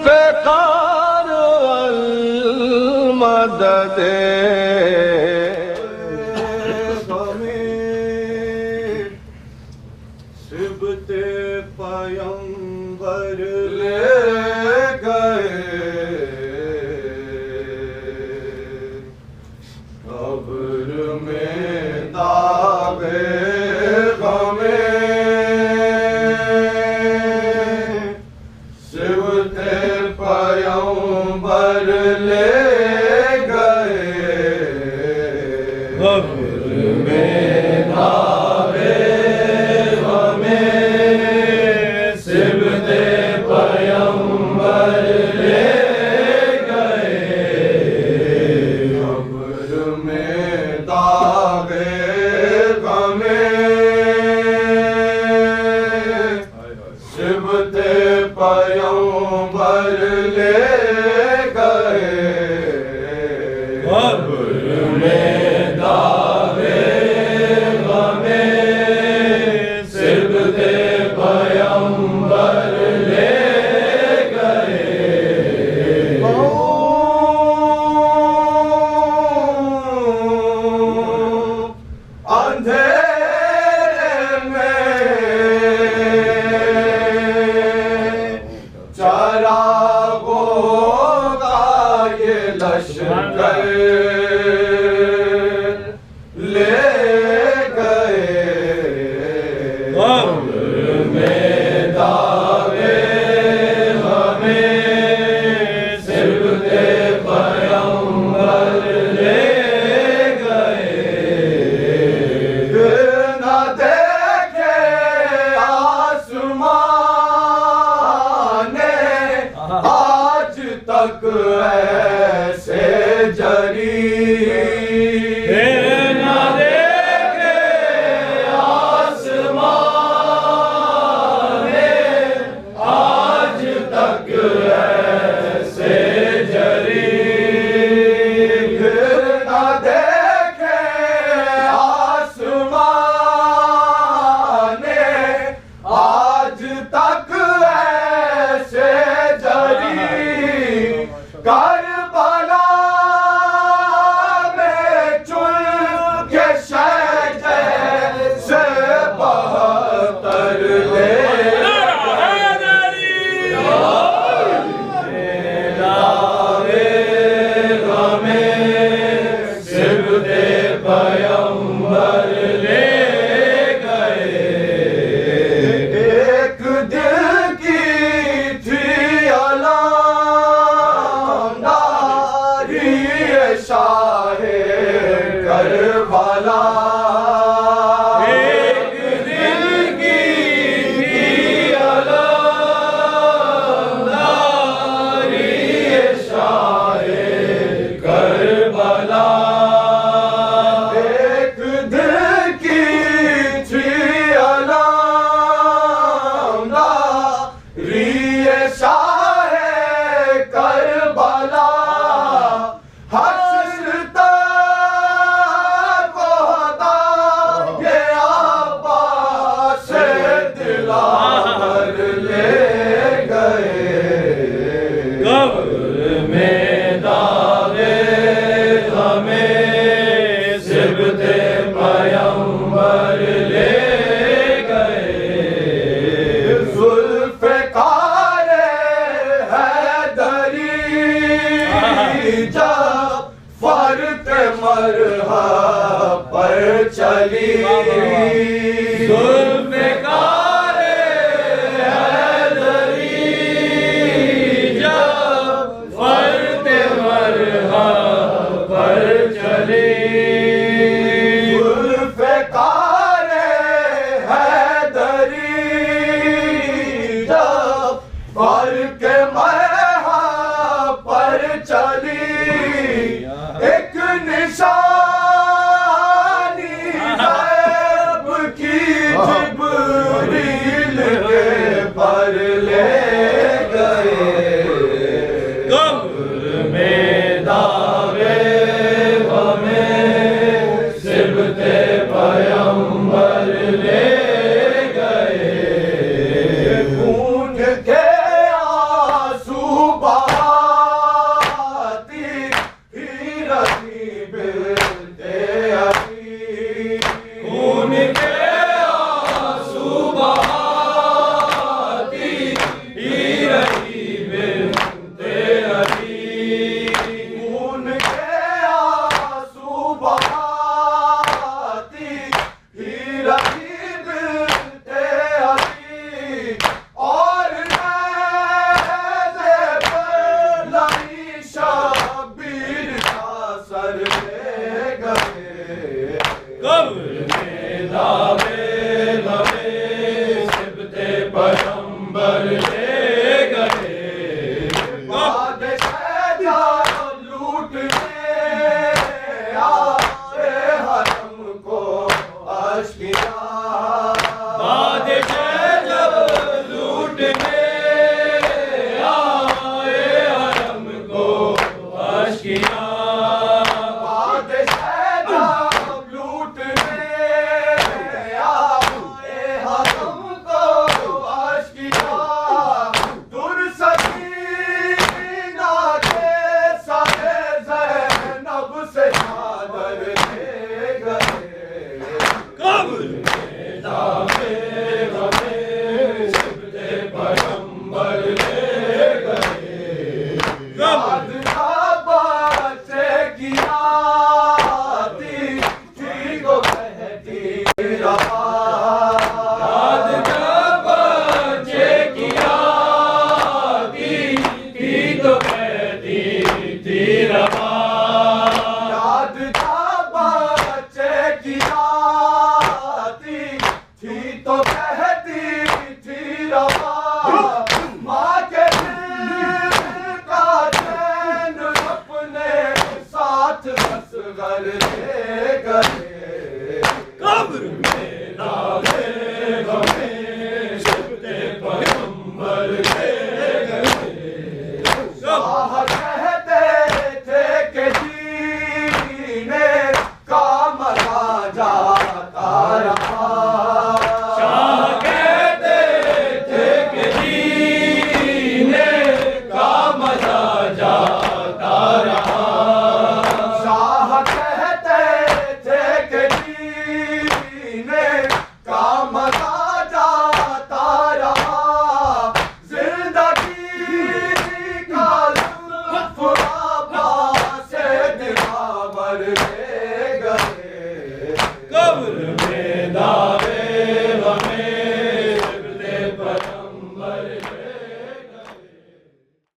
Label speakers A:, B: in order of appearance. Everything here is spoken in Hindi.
A: बेजुल्फ़िकार मदद
B: सिबते पयंबर ले गए कब्र में दावे गमे सिबते पयंबर ले गए कब्र में दावे पयंबर ले गए कब्र में दावे गमे सिबते पयंबर ले गए अंधेरे में चरागों का ये लश्कर ले गए कब्र में दावे हमें सिबते पयंबर ले गए न देखे आसमान आज तक ऐसे जरी न देखे आसमान आज तक ऐसे जरी न देखे आसमान आज तक ऐसे जरी करबला में चुन के शहर से बहतर ले दावे हमें सिबते पयंबर ले गए एक दिल की थी अलांदारी शाहे करबला एक दिल की थी अलांदारी शाहे करबला एक दिल की थी अलांदारी शाहे करबला हसरता को हदा ये आबास दिलावर ले गए कब्र में दावे हमें सिबते पयंबर ले गए जुल्फ़िकार हैदरी जब फर्क मरहा पर चली जुल्फ़िकार हैदरी जब फर्क मरहा पर चली जुल्फ़िकार हैदरी जब फर्क मरहा पर चली एक निशानी गायब की जिब्रील के पर ले गए कब्र में दावे हमें सिबते पयंबर ले गए जवान